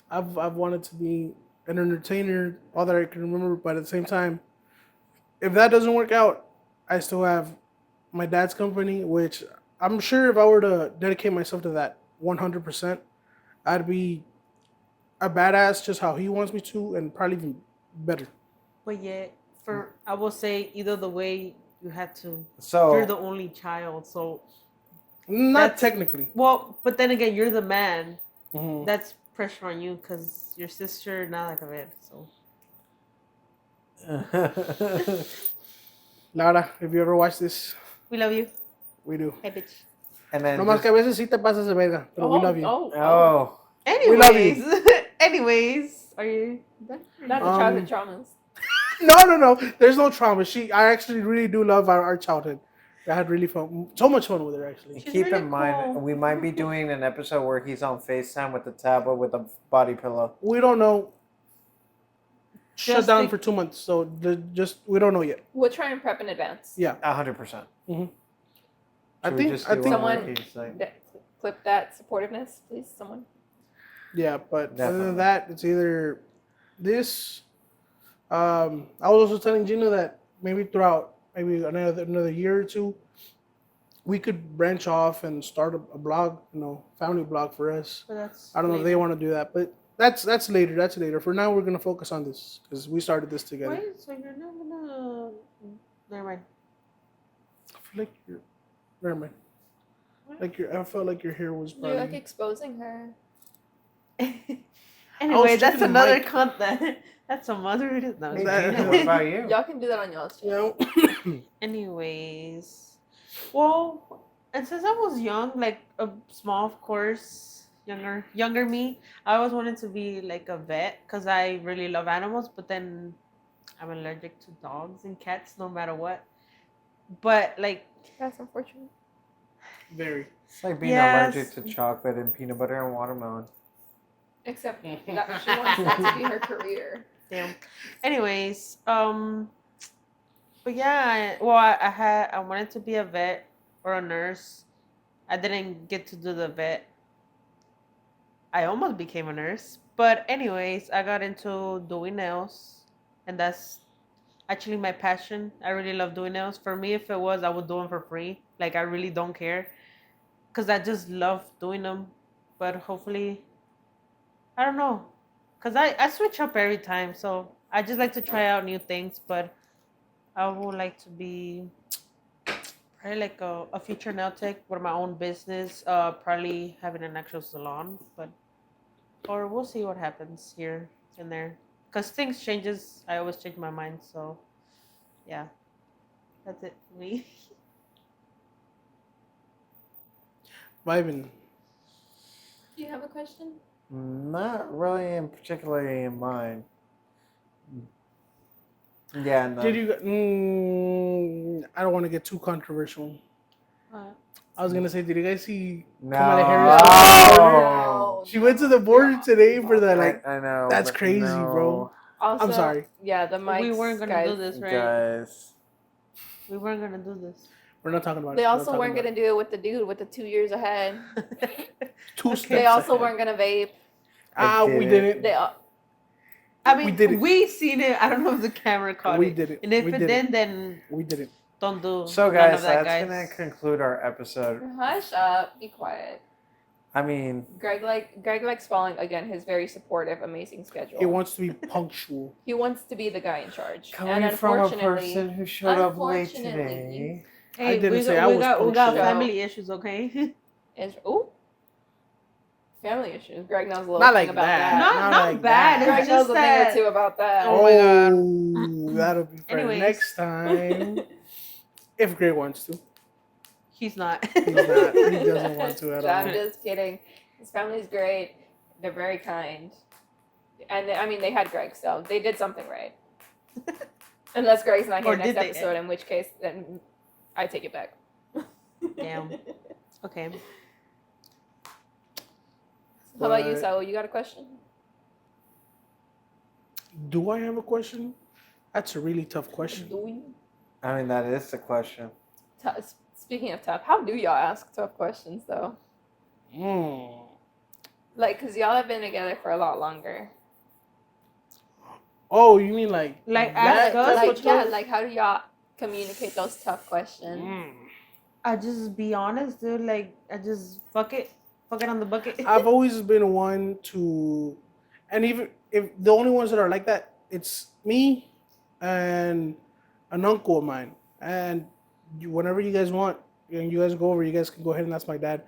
I've wanted to be an entertainer, all that I can remember. But at the same time, if that doesn't work out, I still have my dad's company, which I'm sure if I were to dedicate myself to that 100%, I'd be a badass just how he wants me to, and probably even better. But yet, I will say either the way you had to. So You're the only child, so Not That's- technically. well. But then again, you're the man. Mhm. That's pressure on you because your sister not like a man. So Laura, if you ever watch this, we love you. we do. Hey, bitch. and then No más just- que a veces sí te pasas de verga, pero we love you. oh, We love you. Anyways, are you done? Not the childhood traumas. No. There's no trauma. I actually really do love our childhood. I had really fun, so much fun with her actually. She's keep really in mind cool. we might be doing an episode where he's on FaceTime with the tablet with a body pillow. We don't know. Shut Just down think- for 2 months, so we don't know yet. We'll try and prep in advance. Yeah, 100%. I think Someone- like, Clip that supportiveness, please. Someone. yeah, but other Definitely. than that, it's either this. I was also telling Gina that maybe throughout maybe another year or two, we could branch off and start a blog, family blog for us. But that's I don't know if they want to do that, but that's later. That's later. For now, we're gonna focus on this because we started this together. Wait, so you're not gonna? Never mind. I feel like you're. Never mind. I felt like your hair was You're like probably. exposing her. Anyway, checking that's the another mic. content. That's a mother. No, Hey, that- Gina, what about you? Y'all can do that on y'all's You channel. know. Anyways, well, and since I was young, like a small, of course, younger me, I always wanted to be like a vet because I really love animals. But then I'm allergic to dogs and cats, no matter what. But like, That's unfortunate. Very. It's like being Yes. allergic to chocolate and peanut butter and watermelon. Except that she wants that to be her career. damn. Anyways, but yeah, I wanted to be a vet or a nurse. I didn't get to do the vet. I almost became a nurse, but anyways, I got into doing nails, and that's actually my passion. I really love doing nails. For me, if it was, I would do them for free. Like I really don't care, cause I just love doing them. But hopefully, I don't know, cause I switch up every time, so I just like to try out new things. But I would like to be probably like a future nail tech with my own business. Probably having an actual salon, or we'll see what happens here and there. Cause things changes. I always change my mind. So, yeah, that's it for me. Vibing. Do you have a question? Not really particularly in mind. Yeah, no. Did you? I don't want to get too controversial. I was gonna say, did you guys see Kamala Harris? No. She went to the border today for the like. I know. That's but crazy, no. bro. Also, I'm sorry. Yeah, the mics. We weren't gonna guys, do this, right? Guys. We weren't gonna do this. We're not talking about They it. We're also talking weren't about gonna do it with the dude with the 2 years ahead. two Okay. steps They also ahead. weren't gonna vape. We did didn't. They I mean, did it. we seen it. I don't know if the camera caught We it. did it. And if We it did didn't, then We didn't. don't do. So, none guys, of that, that's going to conclude our episode. hush up, be quiet. I mean, Greg likes following again his very supportive, amazing schedule. He wants to be punctual. He wants to be the guy in charge. coming and from a unfortunately, person who showed up late unfortunately, today. Hey, I didn't we say got, I we was got, we got punctual. family issues, okay? is family issues. Greg knows a little Not thing like about that. that. Not Not like bad. that. Greg It's knows just a thing that. or two about that. Oh my God. That'll be for Anyways. next time. If Greg wants to. He's not. He's not. He doesn't want to at all. I'm just kidding. His family's great. They're very kind. And they had Greg, so they did something right. Unless Greg's not here Or next did they? episode, in which case then I take it back. Damn. Okay. How about you, But Saul? You got a question? do I have a question? That's a really tough question. Do you? I mean, that is the question. Speaking of tough, how do y'all ask tough questions though? Mm. Like, cause y'all have been together for a lot longer. Oh, you mean like Like, that ask us type Like, of yeah, tough? like how do y'all communicate those tough questions? Mm. I just be honest, dude. Like, I just fuck it on the bucket. I've always been one to, and even if the only ones that are like that, it's me and an uncle of mine. And whenever you guys want, and you guys go over, you guys can go ahead and ask my dad.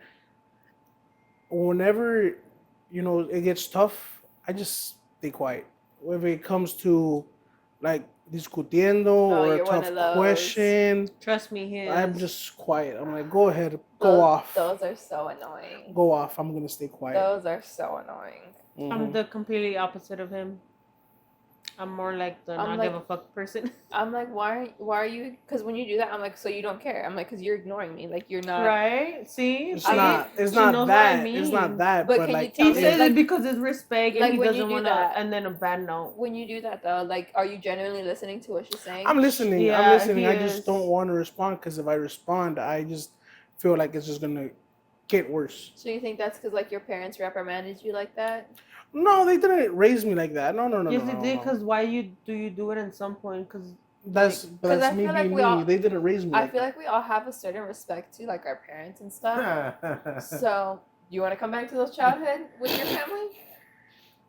Whenever, it gets tough, I just stay quiet. Whether it comes to like discutiendo or a you're one tough of those. question, Trust me, he I'm is. just quiet. I'm like, go ahead, go off. Those are so annoying. Go off. I'm gonna stay quiet. Those are so annoying. I'm the completely opposite of him. I'm more like the I'm not like- give a fuck person. I'm like, why are you? Because when you do that, I'm like, so you don't care. I'm like, because you're ignoring me. Like you're not. Right? See? It's See? not. It's She not knows that. what I It's not mean. that. But But, can you like, tell He me, says like- it because it's respect and like, he when you doesn't do want to, that- and then a bad note. When you do that though, like, are you genuinely listening to what she's saying? I'm listening. Yeah, I'm listening. he I is. just don't want to respond because if I respond, I just feel like it's just gonna get worse. So you think that's because like your parents reprimanded you like that? No, they didn't raise me like that. No. Yes, no, they no, did. no. Because why do you do it at some point? Because That's I me feel like being we me. all- They didn't raise me. I Like feel that. like we all have a certain respect to like our parents and stuff. So you want to come back to those childhood with your family?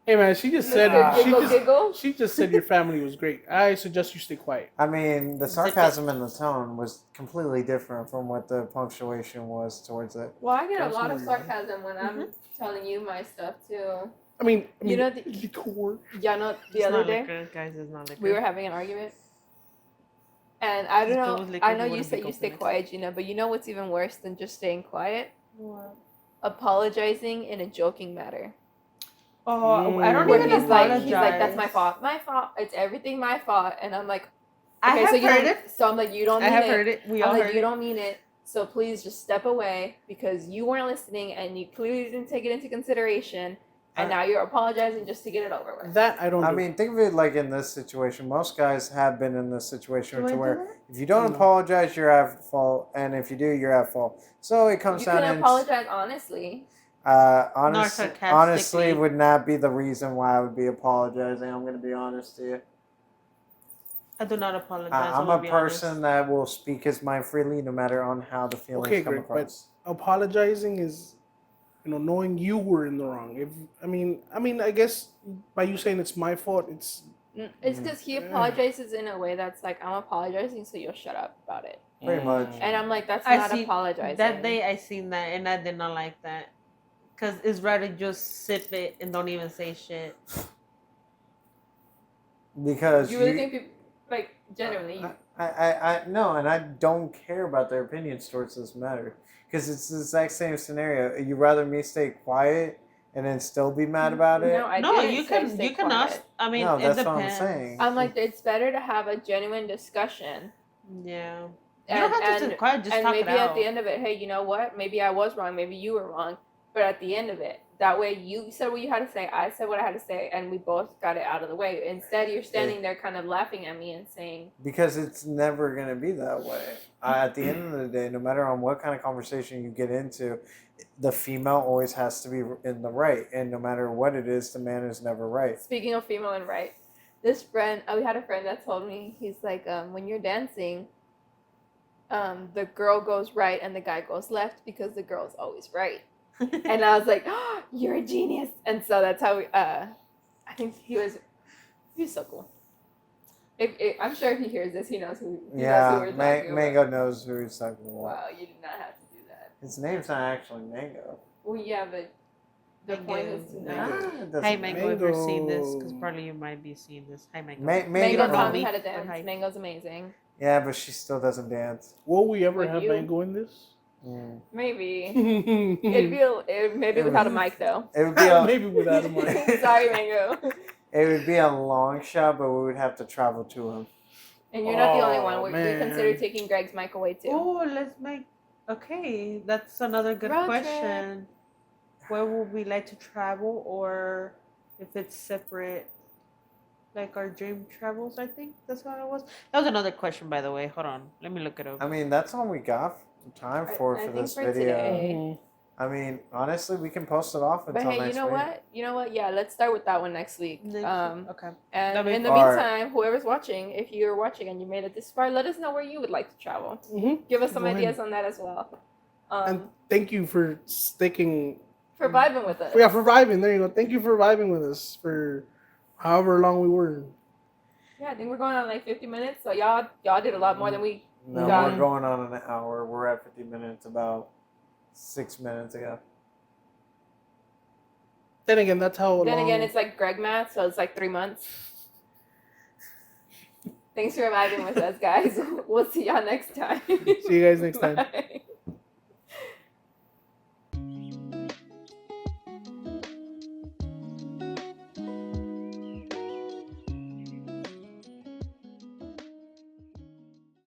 Hey man, she just said Mr. it. Giggle Giggle? She just said your family was great. I suggest you stay quiet. I mean, the sarcasm in the tone was completely different from what the punctuation was towards it. Well, I get a That's lot of weird. sarcasm when I'm telling you my stuff too. I mean, You know, y'all know the other day guys, it's not liquor. we were having an argument, and I don't If it know. was liquor, I he know you wouldn't said be you stay open. quiet, Gina, but you know what's even worse than just staying quiet? What? Apologizing in a joking matter. Oh, I don't Where Where even he's apologize. like, that's my fault. My fault. It's everything my fault. And I'm like, I okay, have so you heard don't, it. so I'm like, you don't I mean have it. heard it. We I'm all like, heard you it. don't mean it. So please just step away because you weren't listening and you clearly didn't take it into consideration. And now you're apologizing just to get it over with. That I don't. I do. mean, think of it like in this situation. Most guys have been in this situation Do I to do where that? if you don't No. apologize, you're at fault, and if you do, you're at fault. So it comes You down can to apologize honestly. honestly sarcastically. would not be the reason why I would be apologizing. I'm going to be honest to you. I do not apologize. I'm I'm a person that will speak his mind freely, no matter on how the feelings Okay, come Greg, but- across. Apologizing is, knowing you were in the wrong. I mean, I guess by you saying it's my fault, it's It's because he apologizes in a way that's like, I'm apologizing, so you'll shut up about it. Pretty much. And I'm like, that's I not see- apologizing. That day I seen that and I did not like that. Cause it's rather just sip it and don't even say shit. Because you really think people, like, genuinely, you, I no, and I don't care about their opinions towards this matter because it's the exact same scenario. You rather me stay quiet and then still be mad about it? no, I No, didn't you say can stay you can quiet. ask. I mean, No, it that's what depends. I'm saying. I'm like, it's better to have a genuine discussion. Yeah. You And, don't have to and, sit quiet. Just and talk maybe it out. at the end of it, hey, you know what? Maybe I was wrong. Maybe you were wrong. But at the end of it, that way you said what you had to say. I said what I had to say, and we both got it out of the way. Instead, you're standing there kind of laughing at me and saying, Because it's never going to be that way. At the end of the day, no matter on what kind of conversation you get into, the female always has to be in the right. And no matter what it is, the man is never right. speaking of female and right, this friend, we had a friend that told me, he's like, when you're dancing, the girl goes right and the guy goes left because the girl's always right. And I was like, oh, you're a genius. And so that's how we, I think he was so cool. I'm sure if he hears this, he knows who we're talking about. Mango knows who he's talking about. Wow, you did not have to do that. His name's not actually Mango. Well, yeah, but the point is to Mango. know. It doesn't Hi, matter. Mango, if you're seeing this, because Mango. probably you might be seeing this. Hi, Mango. Mango Mango don't know taught me, me how to but dance. hi. Mango's amazing. Yeah, but she still doesn't dance. will we ever Would have you? Mango in this? Mm. Maybe. It'd Maybe be maybe without a mic though. It would be a, without a mic. Sorry, Mango. it would be a long shot, but we would have to travel to him. And you're not the only Oh, one. We man. consider taking Greg's mic away too. Oh, let's make. Okay, that's another good Road trip. question. where would we like to travel, or if it's separate, like our dream travels. I think that's how it was. That was another question, by the way. Hold on, let me look it up. I mean, that's all we got time for I think this for video. today. Mhm. I mean, honestly, we can post it off But until hey, next you know week. what? You know what? Yeah, let's start with that one next week. Okay. And That'd be in the fun. Alright. meantime, whoever's watching, if you're watching and you made it this far, let us know where you would like to travel. Mhm. Give us some Go ahead. ideas on that as well. And thank you for sticking. For vibing with us. Yeah, for vibing. There you go. Thank you for vibing with us for however long we were. Yeah, I think we're going on like 50 minutes. So y'all did a lot more than we. No, Got we're it. going on an hour. We're at 50 minutes about 6 minutes ago. Then again, that's how Then long. again, it's like Greg math, so it's like 3 months. Thanks for vibing with us, guys. We'll see y'all next time. See you guys next time. Bye.